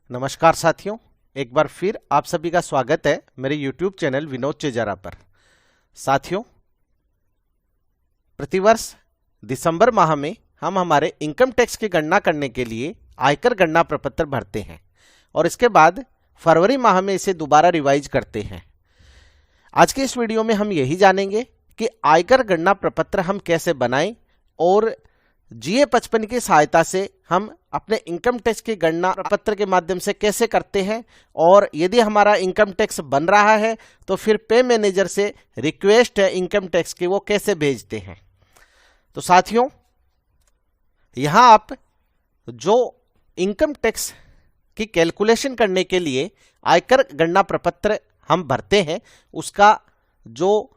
नमस्कार साथियों, एक बार फिर आप सभी का स्वागत है मेरे YouTube चैनल विनोद चेजारा पर। साथियों, प्रतिवर्ष दिसंबर माह में हम हमारे इनकम टैक्स की गणना करने के लिए आयकर गणना प्रपत्र भरते हैं और इसके बाद फरवरी माह में इसे दोबारा रिवाइज करते हैं। आज के इस वीडियो में हम यही जानेंगे कि आयकर गणना प्रपत्र हम कैसे बनाएं और GA 55 की सहायता से हम अपने इनकम टैक्स की गणना प्रपत्र के माध्यम से कैसे करते हैं, और यदि हमारा इनकम टैक्स बन रहा है तो फिर पे मैनेजर से रिक्वेस्ट है इनकम टैक्स की वो कैसे भेजते हैं। तो साथियों, यहाँ आप जो इनकम टैक्स की कैलकुलेशन करने के लिए आयकर गणना प्रपत्र हम भरते हैं उसका जो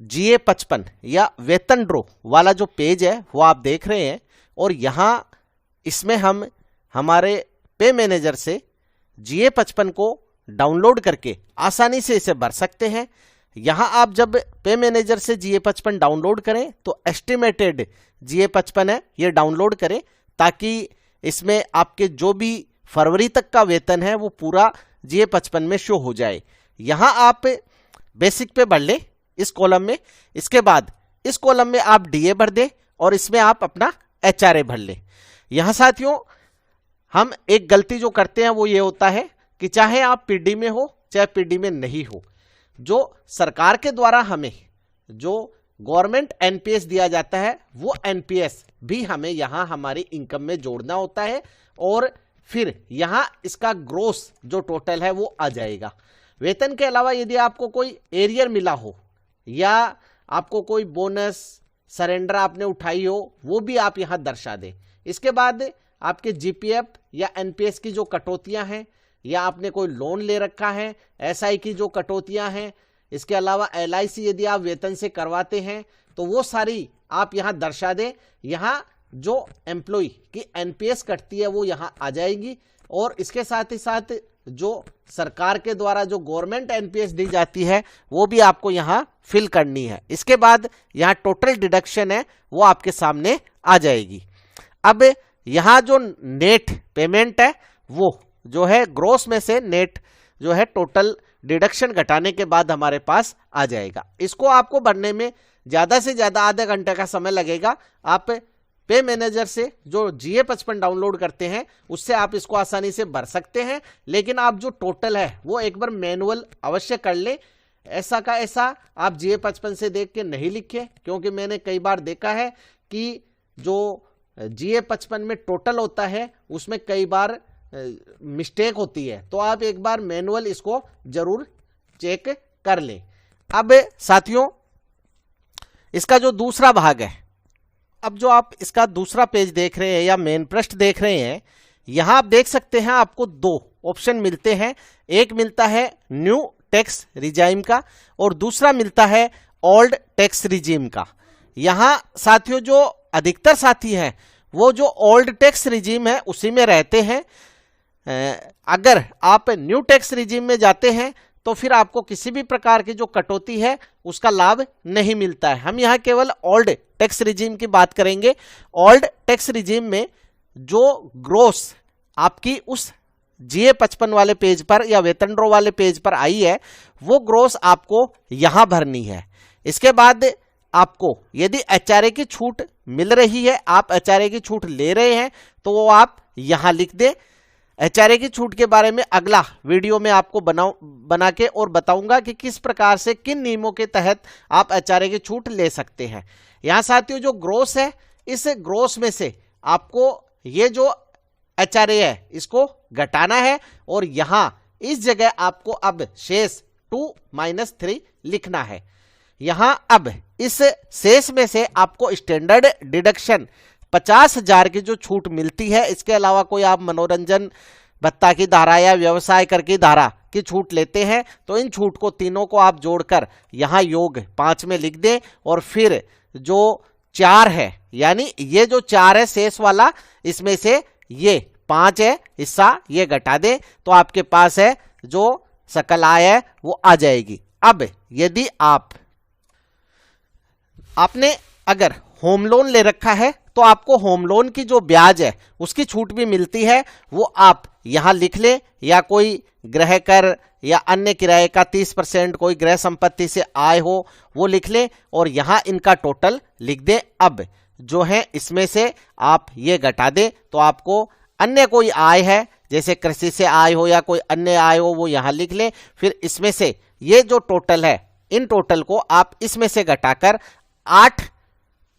GA 55 या वेतन ड्रॉ वाला जो पेज है वो आप देख रहे हैं, और यहाँ इसमें हम हमारे पे मैनेजर से GA 55 को डाउनलोड करके आसानी से इसे भर सकते हैं। यहाँ आप जब पे मैनेजर से GA 55 डाउनलोड करें तो एस्टिमेटेड GA 55 है ये डाउनलोड करें, ताकि इसमें आपके जो भी फरवरी तक का वेतन है वो पूरा GA 55 में शो हो जाए। यहाँ आप बेसिक पे भर लें इस कॉलम में, इसके बाद इस कॉलम में आप DA भर दें और इसमें आप अपना HRA भर लें। यहाँ साथियों, हम एक गलती जो करते हैं वो ये होता है कि चाहे आप PD में हो चाहे PD में नहीं हो, जो सरकार के द्वारा हमें जो गवर्नमेंट NPS दिया जाता है वो NPS भी हमें यहाँ हमारी इनकम में जोड़ना होता है, और फिर यहाँ इसका ग्रोस जो टोटल है वो आ जाएगा। वेतन के अलावा यदि आपको कोई एरियर मिला हो या आपको कोई बोनस सरेंडर आपने उठाई हो वो भी आप यहाँ दर्शा दें। इसके बाद आपके GPF या NPS की जो कटौतियां हैं, या आपने कोई लोन ले रखा है SI की जो कटौतियां हैं, इसके अलावा LIC यदि आप वेतन से करवाते हैं तो वो सारी आप यहाँ दर्शा दें। यहाँ जो एम्प्लॉय की NPS कटती है वो यहाँ आ जाएगी, और इसके साथ ही साथ जो सरकार के द्वारा जो गवर्नमेंट NPS दी जाती है वो भी आपको यहाँ फिल करनी है। इसके बाद यहाँ टोटल डिडक्शन है वो आपके सामने आ जाएगी। अब यहाँ जो नेट पेमेंट है वो जो है ग्रोस में से नेट जो है टोटल डिडक्शन घटाने के बाद हमारे पास आ जाएगा। इसको आपको भरने में ज़्यादा से ज़्यादा आधा घंटे का समय लगेगा। आप पे मैनेजर से जो GA 55 डाउनलोड करते हैं उससे आप इसको आसानी से भर सकते हैं, लेकिन आप जो टोटल है वो एक बार मैनुअल अवश्य कर लें। ऐसा का ऐसा आप GA 55 से देख के नहीं लिखें, क्योंकि मैंने कई बार देखा है कि जो GA 55 में टोटल होता है उसमें कई बार मिस्टेक होती है, तो आप एक बार मैनुअल इसको जरूर चेक कर लें। अब साथियों, इसका जो दूसरा भाग है, अब जो आप इसका दूसरा पेज देख रहे हैं या मेन पृष्ठ देख रहे हैं, यहां आप देख सकते हैं आपको दो ऑप्शन मिलते हैं। एक मिलता है न्यू टैक्स रिजाइम का और दूसरा मिलता है ओल्ड टैक्स रिजीम का। यहां साथियों, जो अधिकतर साथी हैं वो जो ओल्ड टैक्स रिजीम है उसी में रहते हैं। अगर आप न्यू टैक्स रिजीम में जाते हैं तो फिर आपको किसी भी प्रकार की जो कटौती है उसका लाभ नहीं मिलता है। हम यहाँ केवल ओल्ड टैक्स रिजीम की बात करेंगे। ओल्ड टैक्स रिजीम में जो ग्रोस आपकी उस GA 55 वाले पेज पर या वेतन ड्रॉ वाले पेज पर आई है वो ग्रोस आपको यहाँ भरनी है। इसके बाद आपको यदि HRA की छूट मिल रही है, आप HRA की छूट ले रहे हैं, तो वो आप यहाँ लिख दें। HRA की छूट के बारे में अगला वीडियो में आपको बना के और बताऊंगा कि किस प्रकार से किन नियमों के तहत आप HRA की छूट ले सकते हैं। यहाँ साथियों, जो ग्रोस है इस ग्रोस में से आपको ये जो HRA है इसको घटाना है, और यहाँ इस जगह आपको अब शेष 2-3 लिखना है। यहाँ अब इस शेष में से आपको स्टैंडर्ड डिडक्शन 50,000 की जो छूट मिलती है, इसके अलावा कोई आप मनोरंजन भत्ता की धारा या व्यवसाय कर की धारा की छूट लेते हैं तो इन छूट को तीनों को आप जोड़कर यहाँ योग 5 में लिख दें, और फिर जो 4 है यानी ये जो 4 है शेष वाला, इसमें से ये 5 है हिस्सा ये घटा दें, तो आपके पास है जो सकल आय है वो आ जाएगी। अब यदि आपने अगर होम लोन ले रखा है तो आपको होम लोन की जो ब्याज है उसकी छूट भी मिलती है, वो आप यहां लिख लें, या कोई गृह कर या अन्य किराए का 30% कोई गृह संपत्ति से आय हो वो लिख लें और यहां इनका टोटल लिख दें। अब जो है इसमें से आप ये घटा दें तो आपको अन्य कोई आय है जैसे कृषि से आय हो या कोई अन्य आय हो वो यहां लिख लें। फिर इसमें से ये जो टोटल है इन टोटल को आप इसमें से घटाकर 8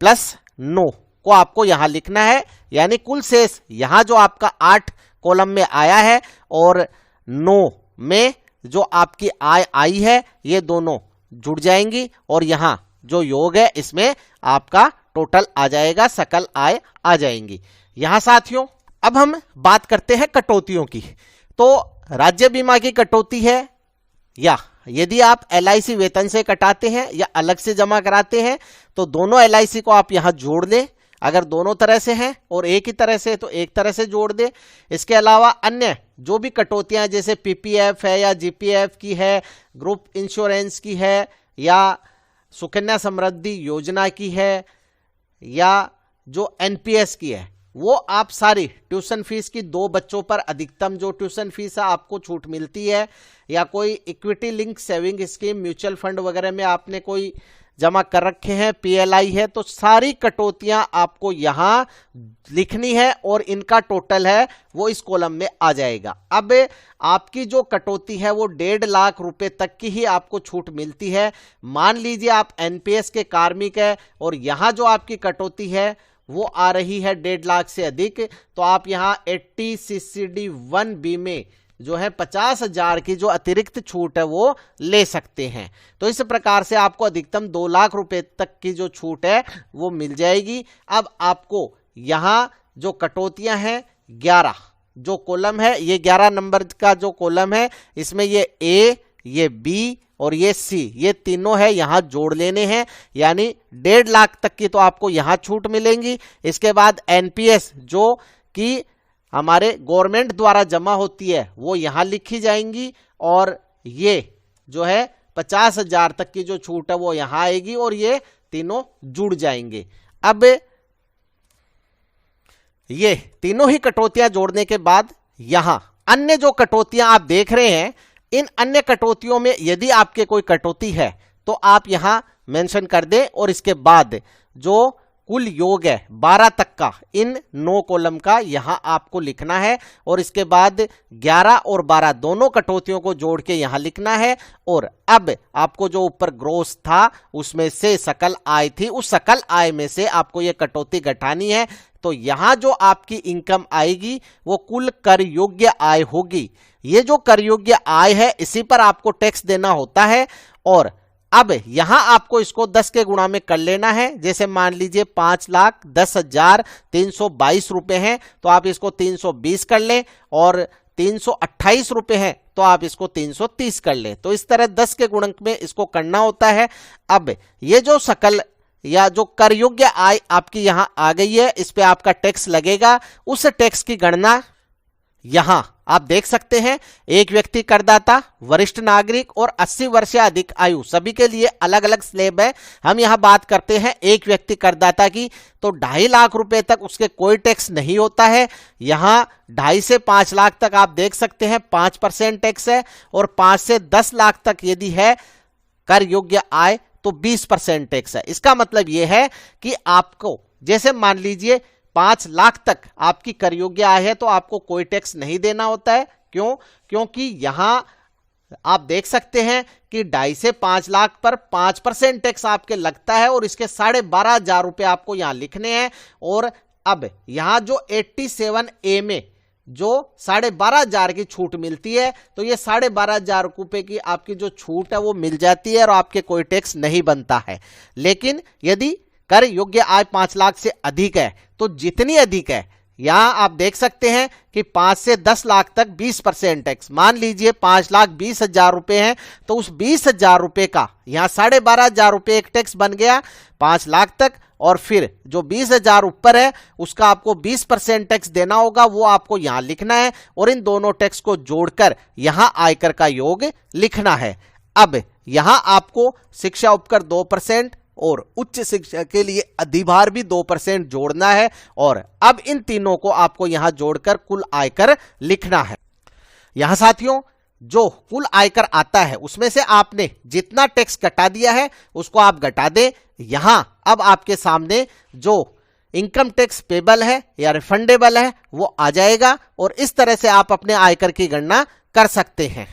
+ 9 को आपको यहां लिखना है, यानी कुल शेष यहां जो आपका 8 कॉलम में आया है और 9 में जो आपकी आय आई है ये दोनों जुड़ जाएंगी और यहां जो योग है इसमें आपका टोटल आ जाएगा, सकल आय आ जाएंगी। यहां साथियों अब हम बात करते हैं कटौतियों की। तो राज्य बीमा की कटौती है, या यदि आप LIC वेतन से कटाते हैं या अलग से जमा कराते हैं तो दोनों LIC को आप यहां जोड़ दें। अगर दोनों तरह से हैं और एक ही तरह से तो एक तरह से जोड़ दें। इसके अलावा अन्य जो भी कटौतियां जैसे PPF है या GPF की है, ग्रुप इंश्योरेंस की है या सुकन्या समृद्धि योजना की है या जो NPS की है, वो आप सारी ट्यूशन फीस की 2 बच्चों पर अधिकतम जो ट्यूशन फीस है आपको छूट मिलती है, या कोई equity link saving scheme mutual fund वगैरह में आपने कोई जमा कर रखे हैं, PLI है, तो सारी कटौतियां आपको यहां लिखनी है और इनका टोटल है वो इस कॉलम में आ जाएगा। अब आपकी जो कटौती है वो 1.5 लाख रुपए तक की ही आपको छूट मिलती है। मान लीजिए आप NPS के कार्मिक है और यहां जो आपकी कटौती है वो आ रही है 1.5 लाख से अधिक, तो आप यहां 80 CCD 1B में जो है 50,000 की जो अतिरिक्त छूट है वो ले सकते हैं। तो इस प्रकार से आपको अधिकतम 2 लाख रुपए तक की जो छूट है वो मिल जाएगी। अब आपको यहां जो कटौतियां हैं 11 जो कॉलम है, ये 11 नंबर का जो कॉलम है इसमें ये A, ये B और ये C, ये तीनों है यहां जोड़ लेने हैं, यानी 1.5 लाख तक की तो आपको यहां छूट मिलेंगी। इसके बाद NPS जो कि हमारे गवर्नमेंट द्वारा जमा होती है वो यहां लिखी जाएंगी और ये जो है 50,000 तक की जो छूट है वो यहां आएगी और ये तीनों जुड़ जाएंगे। अब ये तीनों ही कटौतियां जोड़ने के बाद यहां अन्य जो कटौतियां आप देख रहे हैं, इन अन्य कटौतियों में यदि आपके कोई कटौती है तो आप यहां मेंशन कर दें और इसके बाद जो कुल योग है 12 तक का इन 9 कॉलम का यहां आपको लिखना है और इसके बाद 11 और 12 दोनों कटौतियों को जोड़ के यहां लिखना है। और अब आपको जो ऊपर ग्रोस था उसमें से सकल आय थी, उस सकल आय में से आपको ये कटौती घटानी है। तो यहां जो आपकी इनकम आएगी वो कुल कर योग्य आय होगी। ये जो कर योग्य आय है इसी पर आपको टैक्स देना होता है। और अब यहां आपको इसको 10 के गुणा में कर लेना है। जैसे मान लीजिए 5,10,322 रुपए हैं तो आप इसको 320 कर लें, और 328 रुपए हैं तो आप इसको 330 कर लें। तो इस तरह 10 के गुणक में इसको करना होता है। अब ये जो सकल या जो कर योग्य आय आपकी यहां आ गई है, इस पे आपका टैक्स लगेगा। उस टैक्स की गणना यहां आप देख सकते हैं। एक व्यक्ति करदाता, वरिष्ठ नागरिक और 80 वर्ष से अधिक आयु, सभी के लिए अलग अलग स्लैब है। हम यहां बात करते हैं एक व्यक्ति करदाता की, तो 2.5 लाख रुपए तक उसके कोई टैक्स नहीं होता है। यहां 2.5 से 5 लाख तक आप देख सकते हैं 5% टैक्स है, और 5 से 10 लाख तक यदि है कर योग्य आय तो 20% टैक्स है। इसका मतलब यह है कि आपको जैसे मान लीजिए 5 लाख तक आपकी कर योग्य आय है तो आपको कोई टैक्स नहीं देना होता है। क्यों? क्योंकि यहां आप देख सकते हैं कि 2.5 से 5 लाख पर 5% टैक्स आपके लगता है और इसके 12,500 रुपए आपको यहां लिखने हैं। और अब यहां जो 87A में जो 12,500 की छूट मिलती है, तो ये 12,500 रुपए की आपकी जो छूट है वो मिल जाती है और आपके कोई टैक्स नहीं बनता है। लेकिन यदि कर योग्य आय 5 लाख से अधिक है तो जितनी अधिक है यहां आप देख सकते हैं कि 5 से 10 लाख तक 20% टैक्स। मान लीजिए 5,20,000 रुपए हैं, तो उस 20,000 रुपए का यहां 12,500 रुपए एक टैक्स बन गया 5 लाख तक, और फिर जो 20,000 ऊपर है उसका आपको 20% टैक्स देना होगा, वो आपको यहां लिखना है और इन दोनों टैक्स को जोड़कर यहां आयकर का योग लिखना है। अब यहां आपको शिक्षा उपकर 2% और उच्च शिक्षा के लिए अधिभार भी 2% जोड़ना है, और अब इन तीनों को आपको यहां जोड़कर कुल आयकर लिखना है। यहां साथियों जो कुल आयकर आता है उसमें से आपने जितना टैक्स घटा दिया है उसको आप घटा दें। यहां अब आपके सामने जो इनकम टैक्स पेबल है या रिफंडेबल है वो आ जाएगा, और इस तरह से आप अपने आयकर की गणना कर सकते हैं।